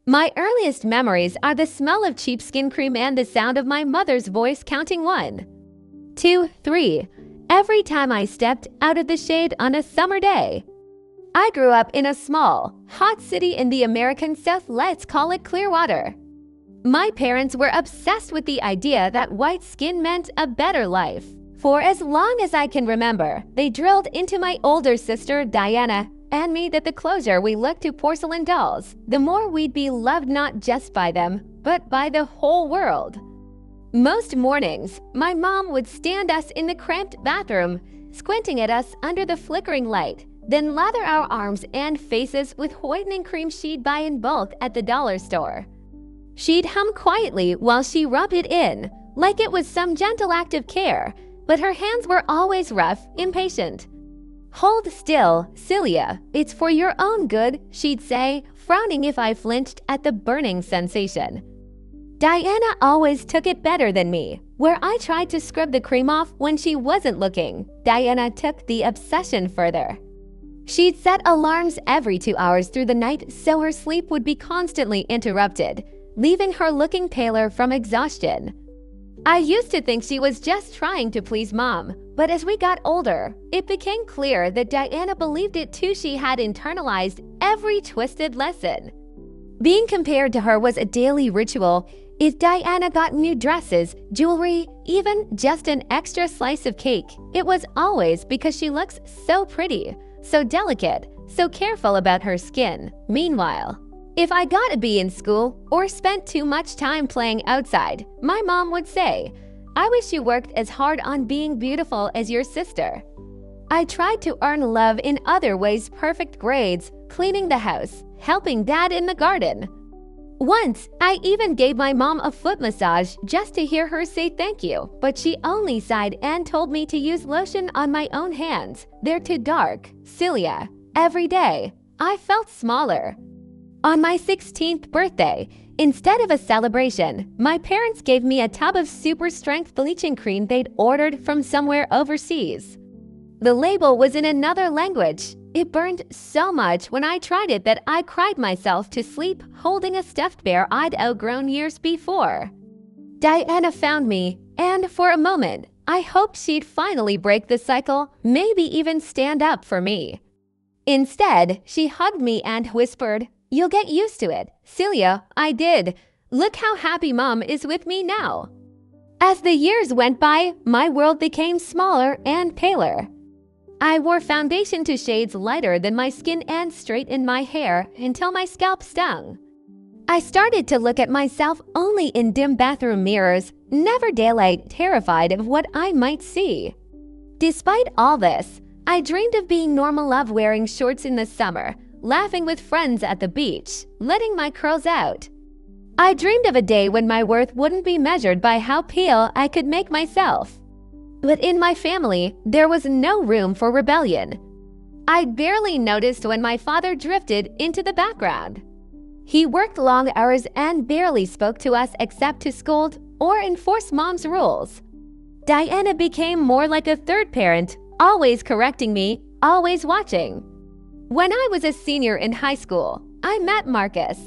My earliest memories are the smell of cheap skin cream and the sound of my mother's voice counting 1, 2, 3 every time I stepped out of the shade on a summer day. I grew up in a small, hot city in the American South, let's call it Clearwater. My parents were obsessed with the idea that white skin meant a better life. For as long as I can remember, they drilled into my older sister, Diana, and me that the closer we looked to porcelain dolls, the more we'd be loved not just by them, but by the whole world. Most mornings, my mom would stand us in the cramped bathroom, squinting at us under the flickering light, then lather our arms and faces with whitening cream she'd buy in bulk at the dollar store. She'd hum quietly while she rubbed it in, like it was some gentle act of care, but her hands were always rough, impatient. "Hold still, Celia, it's for your own good," she'd say, frowning if I flinched at the burning sensation. Diana always took it better than me. Where I tried to scrub the cream off when she wasn't looking, Diana took the obsession further. She'd set alarms every 2 hours through the night so her sleep would be constantly interrupted, leaving her looking paler from exhaustion. I used to think she was just trying to please Mom, but as we got older, it became clear that Diana believed it too. She had internalized every twisted lesson. Being compared to her was a daily ritual. If Diana got new dresses, jewelry, even just an extra slice of cake, it was always because she looks so pretty, so delicate, so careful about her skin. Meanwhile, if I got a B in school or spent too much time playing outside, my mom would say, "I wish you worked as hard on being beautiful as your sister." I tried to earn love in other ways: perfect grades, cleaning the house, helping Dad in the garden. Once, I even gave my mom a foot massage just to hear her say thank you, but she only sighed and told me to use lotion on my own hands. "They're too dark, Celia." Every day, I felt smaller. On my 16th birthday, instead of a celebration, my parents gave me a tub of super-strength bleaching cream they'd ordered from somewhere overseas. The label was in another language. It burned so much when I tried it that I cried myself to sleep holding a stuffed bear I'd outgrown years before. Diana found me, and for a moment, I hoped she'd finally break the cycle, maybe even stand up for me. Instead, she hugged me and whispered, "You'll get used to it." "Celia, I did. Look how happy Mom is with me now." As the years went by, my world became smaller and paler. I wore foundation to shades lighter than my skin and straightened my hair until my scalp stung. I started to look at myself only in dim bathroom mirrors, never daylight, terrified of what I might see. Despite all this, I dreamed of being normal, of wearing shorts in the summer, laughing with friends at the beach, letting my curls out. I dreamed of a day when my worth wouldn't be measured by how pale I could make myself. But in my family, there was no room for rebellion. I barely noticed when my father drifted into the background. He worked long hours and barely spoke to us except to scold or enforce Mom's rules. Diana became more like a third parent, always correcting me, always watching. When I was a senior in high school, I met Marcus.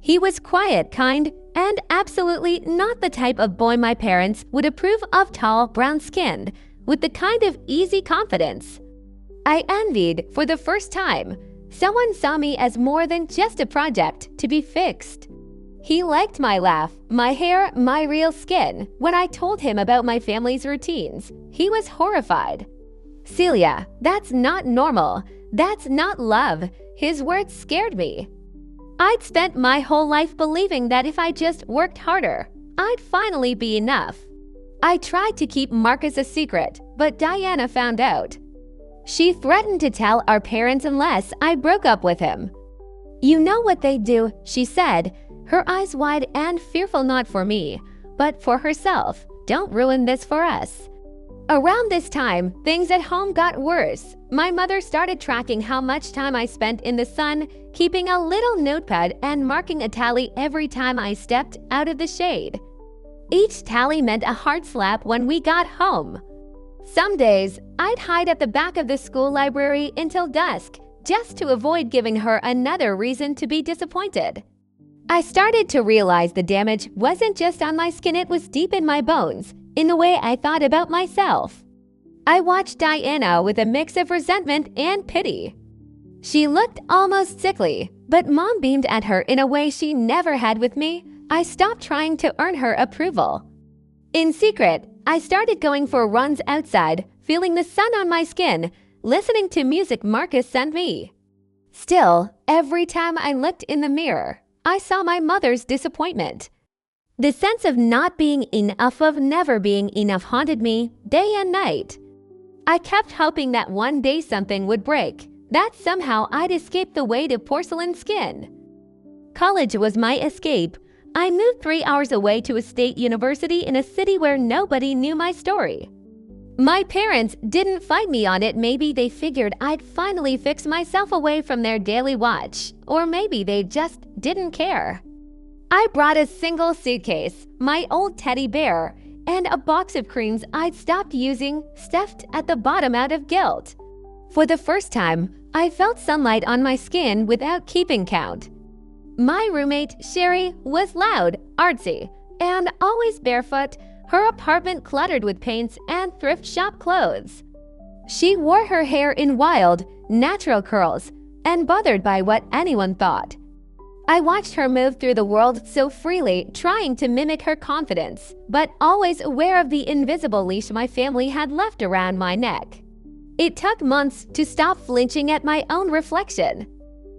He was quiet, kind, and absolutely not the type of boy my parents would approve of: tall, brown-skinned, with the kind of easy confidence I envied. For the first time, someone saw me as more than just a project to be fixed. He liked my laugh, my hair, my real skin. When I told him about my family's routines, he was horrified. "Celia, that's not normal. That's not love." His words scared me. I'd spent my whole life believing that if I just worked harder, I'd finally be enough. I tried to keep Marcus a secret, but Diana found out. She threatened to tell our parents unless I broke up with him. "You know what they'd do," she said, her eyes wide and fearful, not for me, but for herself. "Don't ruin this for us." Around this time, things at home got worse. My mother started tracking how much time I spent in the sun, keeping a little notepad and marking a tally every time I stepped out of the shade. Each tally meant a hard slap when we got home. Some days, I'd hide at the back of the school library until dusk, just to avoid giving her another reason to be disappointed. I started to realize the damage wasn't just on my skin, it was deep in my bones, in the way I thought about myself. I watched Diana with a mix of resentment and pity. She looked almost sickly, but Mom beamed at her in a way she never had with me. I stopped trying to earn her approval. In secret, I started going for runs outside, feeling the sun on my skin, listening to music Marcus sent me. Still, every time I looked in the mirror, I saw my mother's disappointment. The sense of not being enough, of never being enough, haunted me day and night. I kept hoping that one day something would break, that somehow I'd escape the weight of porcelain skin. College was my escape. I moved 3 hours away to a state university in a city where nobody knew my story. My parents didn't fight me on it. Maybe they figured I'd finally fix myself away from their daily watch, or maybe they just didn't care. I brought a single suitcase, my old teddy bear, and a box of creams I'd stopped using, stuffed at the bottom out of guilt. For the first time, I felt sunlight on my skin without keeping count. My roommate, Sherry, was loud, artsy, and always barefoot, her apartment cluttered with paints and thrift shop clothes. She wore her hair in wild, natural curls, and bothered by what anyone thought. I watched her move through the world so freely, trying to mimic her confidence, but always aware of the invisible leash my family had left around my neck. It took months to stop flinching at my own reflection.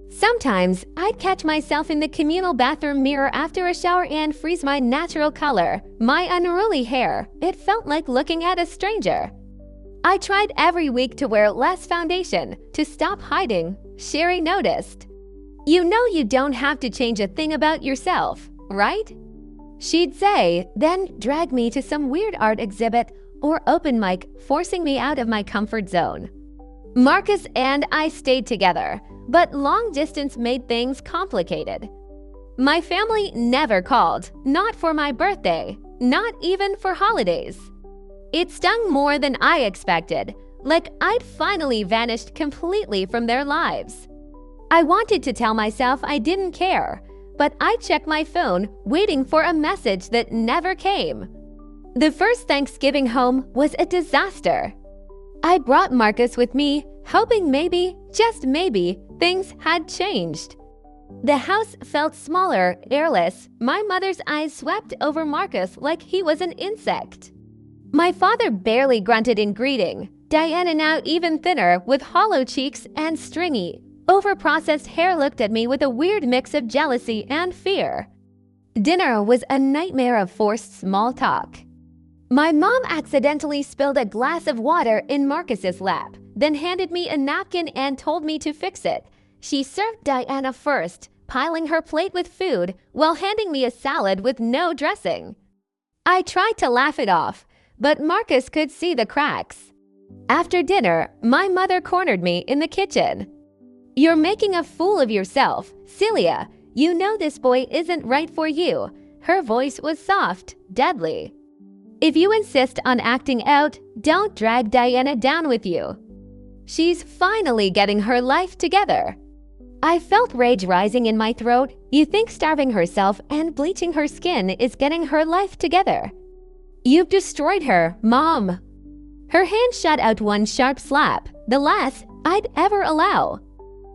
Sometimes, I'd catch myself in the communal bathroom mirror after a shower and freeze my natural color, my unruly hair. It felt like looking at a stranger. I tried every week to wear less foundation, to stop hiding. Sherry noticed. "You know you don't have to change a thing about yourself, right?" she'd say, then drag me to some weird art exhibit or open mic, forcing me out of my comfort zone. Marcus and I stayed together, but long distance made things complicated. My family never called, not for my birthday, not even for holidays. It stung more than I expected, like I'd finally vanished completely from their lives. I wanted to tell myself I didn't care, but I checked my phone, waiting for a message that never came. The first Thanksgiving home was a disaster. I brought Marcus with me, hoping maybe, just maybe, things had changed. The house felt smaller, airless. My mother's eyes swept over Marcus like he was an insect. My father barely grunted in greeting. Diana, now even thinner, with hollow cheeks and stringy, overprocessed hair, looked at me with a weird mix of jealousy and fear. Dinner was a nightmare of forced small talk. My mom accidentally spilled a glass of water in Marcus's lap, then handed me a napkin and told me to fix it. She served Diana first, piling her plate with food while handing me a salad with no dressing. I tried to laugh it off, but Marcus could see the cracks. After dinner, my mother cornered me in the kitchen. "You're making a fool of yourself, Celia. You know this boy isn't right for you." Her voice was soft, deadly. "If you insist on acting out, don't drag Diana down with you. She's finally getting her life together." I felt rage rising in my throat. You think starving herself and bleaching her skin is getting her life together? You've destroyed her, Mom. Her hand shot out one sharp slap, the last I'd ever allow.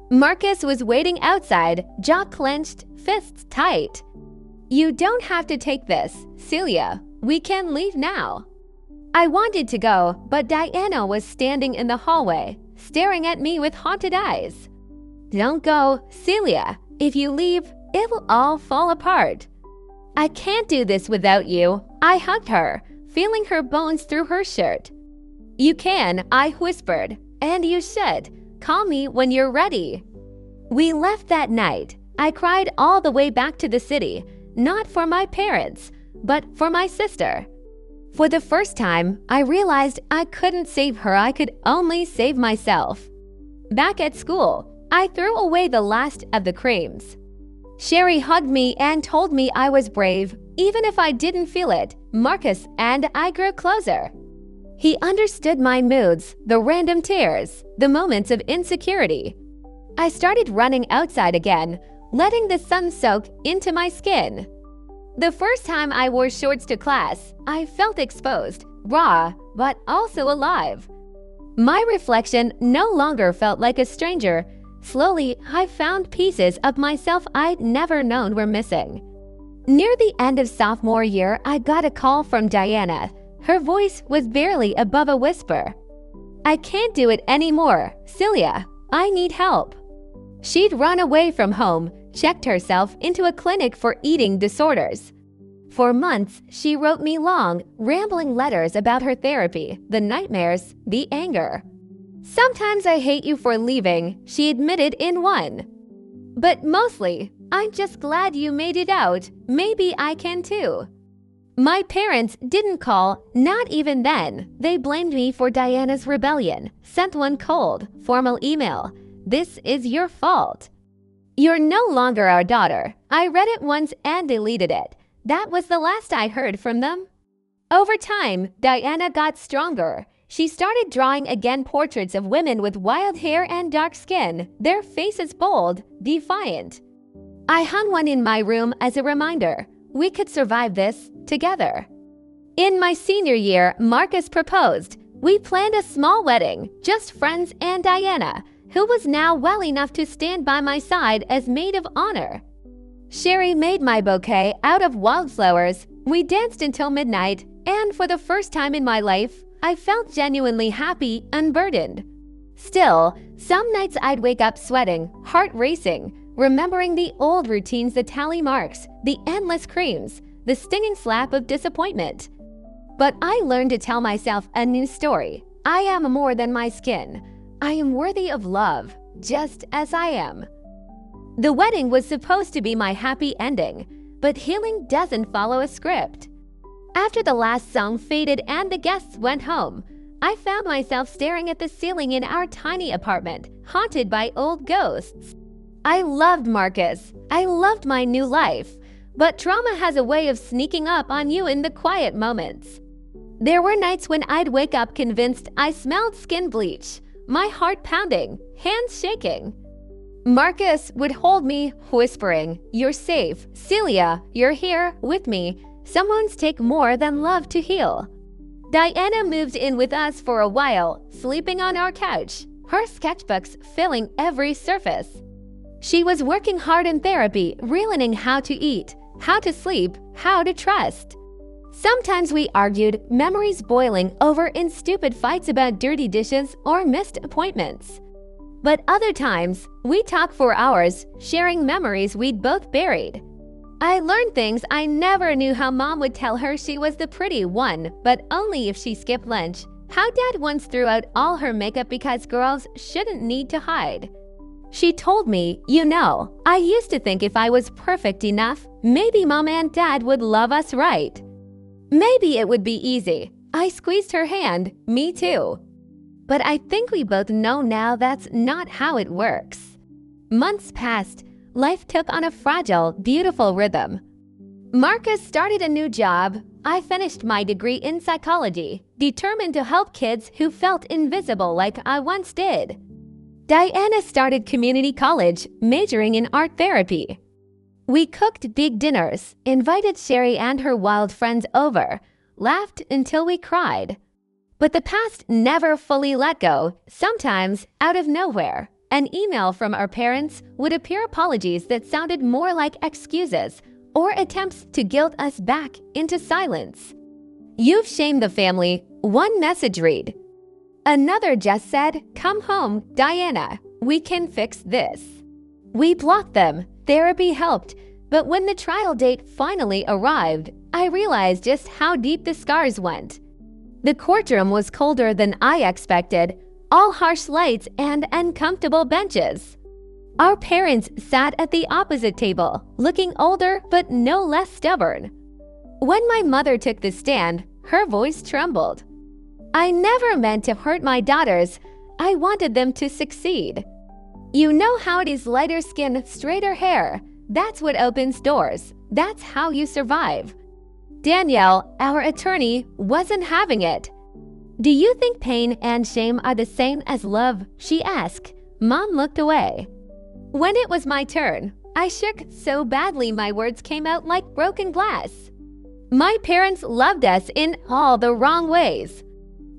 Marcus was waiting outside, jaw clenched, fists tight. "You don't have to take this, Celia. We can leave now." I wanted to go, but Diana was standing in the hallway, staring at me with haunted eyes. "Don't go, Celia. If you leave, it'll all fall apart." "I can't do this without you." I hugged her, feeling her bones through her shirt. "You can," I whispered, "and you should. Call me when you're ready." We left that night. I cried all the way back to the city, not for my parents, but for my sister. For the first time, I realized I couldn't save her, I could only save myself. Back at school, I threw away the last of the creams. Sherry hugged me and told me I was brave, even if I didn't feel it. Marcus and I grew closer. He understood my moods, the random tears, the moments of insecurity. I started running outside again, letting the sun soak into my skin. The first time I wore shorts to class, I felt exposed, raw, but also alive. My reflection no longer felt like a stranger. Slowly, I found pieces of myself I'd never known were missing. Near the end of sophomore year, I got a call from Diana. Her voice was barely above a whisper. "I can't do it anymore, Celia. I need help." She'd run away from home, checked herself into a clinic for eating disorders. For months, she wrote me long, rambling letters about her therapy, the nightmares, the anger. "Sometimes I hate you for leaving," she admitted in one. "But mostly, I'm just glad you made it out. Maybe I can too." My parents didn't call, not even then. They blamed me for Diana's rebellion, sent one cold, formal email. "This is your fault. You're no longer our daughter." I read it once and deleted it. That was the last I heard from them. Over time, Diana got stronger. She started drawing again portraits of women with wild hair and dark skin, their faces bold, defiant. I hung one in my room as a reminder. We could survive this together. In my senior year, Marcus proposed. We planned a small wedding, just friends and Diana, who was now well enough to stand by my side as maid of honor. Sherry made my bouquet out of wildflowers. We danced until midnight, and for the first time in my life, I felt genuinely happy, unburdened. Still, some nights I'd wake up sweating, heart racing, remembering the old routines, the tally marks, the endless creams, the stinging slap of disappointment. But I learned to tell myself a new story. I am more than my skin. I am worthy of love, just as I am. The wedding was supposed to be my happy ending, but healing doesn't follow a script. After the last song faded and the guests went home, I found myself staring at the ceiling in our tiny apartment, haunted by old ghosts. I loved Marcus. I loved my new life. But trauma has a way of sneaking up on you in the quiet moments. There were nights when I'd wake up convinced I smelled skin bleach, my heart pounding, hands shaking. Marcus would hold me, whispering, "You're safe. Celia, you're here with me. Some wounds take more than love to heal." Diana moved in with us for a while, sleeping on our couch, her sketchbooks filling every surface. She was working hard in therapy, relearning how to eat, how to sleep, how to trust. Sometimes we argued, memories boiling over in stupid fights about dirty dishes or missed appointments. But other times, we talked for hours, sharing memories we'd both buried. I learned things I never knew: how Mom would tell her she was the pretty one, but only if she skipped lunch. How Dad once threw out all her makeup because girls shouldn't need to hide. She told me, "You know, I used to think if I was perfect enough, maybe Mom and Dad would love us right. Maybe it would be easy." I squeezed her hand, me too. But I think we both know now that's not how it works. Months passed. Life took on a fragile, beautiful rhythm. Marcus started a new job. I finished my degree in psychology, determined to help kids who felt invisible like I once did. Diana started community college, majoring in art therapy. We cooked big dinners, invited Sherry and her wild friends over, laughed until we cried. But the past never fully let go. Sometimes, out of nowhere, an email from our parents would appear, apologies that sounded more like excuses or attempts to guilt us back into silence. "You've shamed the family," one message read. Another just said, "Come home, Diana. We can fix this." We blocked them. Therapy helped. But when the trial date finally arrived, I realized just how deep the scars went. The courtroom was colder than I expected, all harsh lights and uncomfortable benches. Our parents sat at the opposite table, looking older but no less stubborn. When my mother took the stand, her voice trembled. "I never meant to hurt my daughters. I wanted them to succeed. You know how it is: lighter skin, straighter hair. That's what opens doors. That's how you survive." Danielle, our attorney, wasn't having it. "Do you think pain and shame are the same as love?" she asked. Mom looked away. When it was my turn, I shook so badly my words came out like broken glass. My parents loved us in all the wrong ways.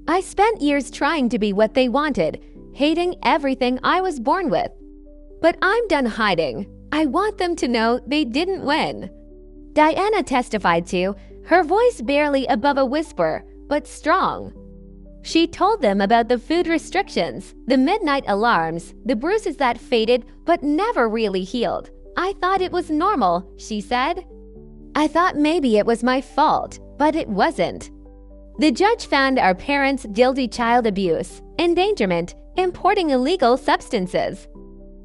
I spent years trying to be what they wanted, hating everything I was born with. But I'm done hiding. I want them to know they didn't win. Diana testified to, her voice barely above a whisper, but strong. She told them about the food restrictions, the midnight alarms, the bruises that faded but never really healed. I thought it was normal, she said. I thought maybe it was my fault, but it wasn't. The judge found our parents guilty child abuse, endangerment, importing illegal substances.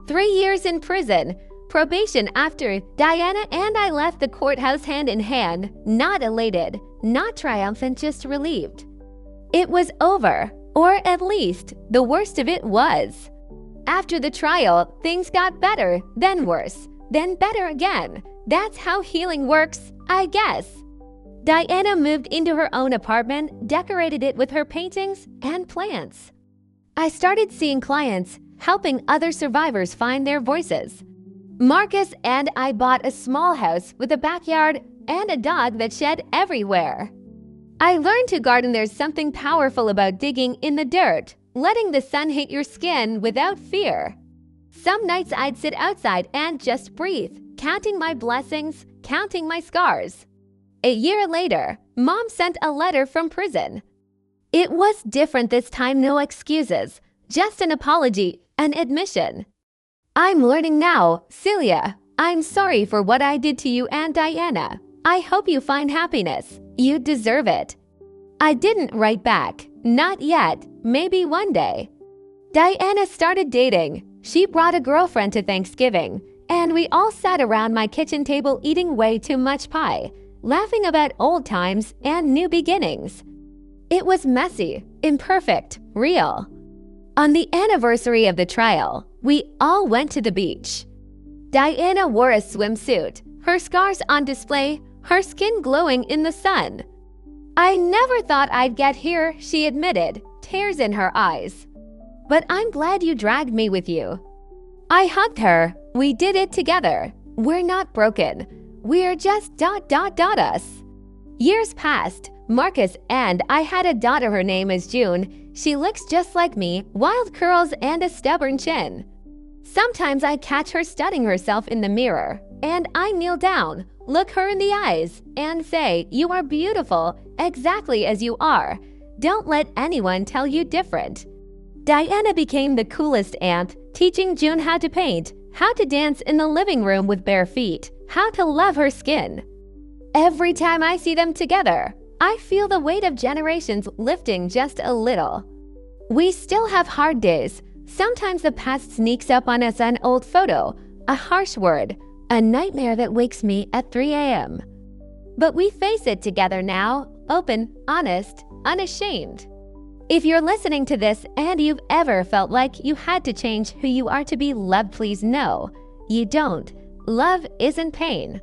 3 years in prison, probation after Diana and I left the courthouse hand in hand, not elated, not triumphant, just relieved. It was over, or at least the worst of it was. After the trial, things got better, then worse, then better again. That's how healing works, I guess. Diana moved into her own apartment, decorated it with her paintings and plants. I started seeing clients, helping other survivors find their voices. Marcus and I bought a small house with a backyard and a dog that shed everywhere. I learned to garden. There's something powerful about digging in the dirt, letting the sun hit your skin without fear. Some nights I'd sit outside and just breathe, counting my blessings, counting my scars. A year later, Mom sent a letter from prison. It was different this time, no excuses, just an apology, an admission. I'm learning now, Celia. I'm sorry for what I did to you and Diana. I hope you find happiness. You deserve it. I didn't write back. Not yet. Maybe one day. Diana started dating. She brought a girlfriend to Thanksgiving, and we all sat around my kitchen table eating way too much pie, laughing about old times and new beginnings. It was messy, imperfect, real. On the anniversary of the trial, we all went to the beach. Diana wore a swimsuit, her scars on display, her skin glowing in the sun. I never thought I'd get here, she admitted, tears in her eyes. But I'm glad you dragged me with you. I hugged her. We did it together. We're not broken. We're just us. Years passed. Marcus and I had a daughter. Her name is June. She looks just like me, wild curls and a stubborn chin. Sometimes I catch her studying herself in the mirror, and I kneel down, look her in the eyes, and say, "You are beautiful, exactly as you are. Don't let anyone tell you different." Diana became the coolest aunt, teaching June how to paint, how to dance in the living room with bare feet, how to love her skin. Every time I see them together, I feel the weight of generations lifting just a little. We still have hard days. Sometimes the past sneaks up on us, an old photo, a harsh word, a nightmare that wakes me at 3 a.m. But we face it together now, open, honest, unashamed. If you're listening to this and you've ever felt like you had to change who you are to be loved, please know you don't. Love isn't pain.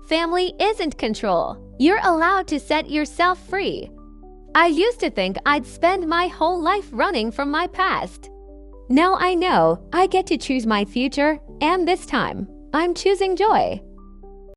Family isn't control. You're allowed to set yourself free. I used to think I'd spend my whole life running from my past. Now I know I get to choose my future, and this time, I'm choosing joy.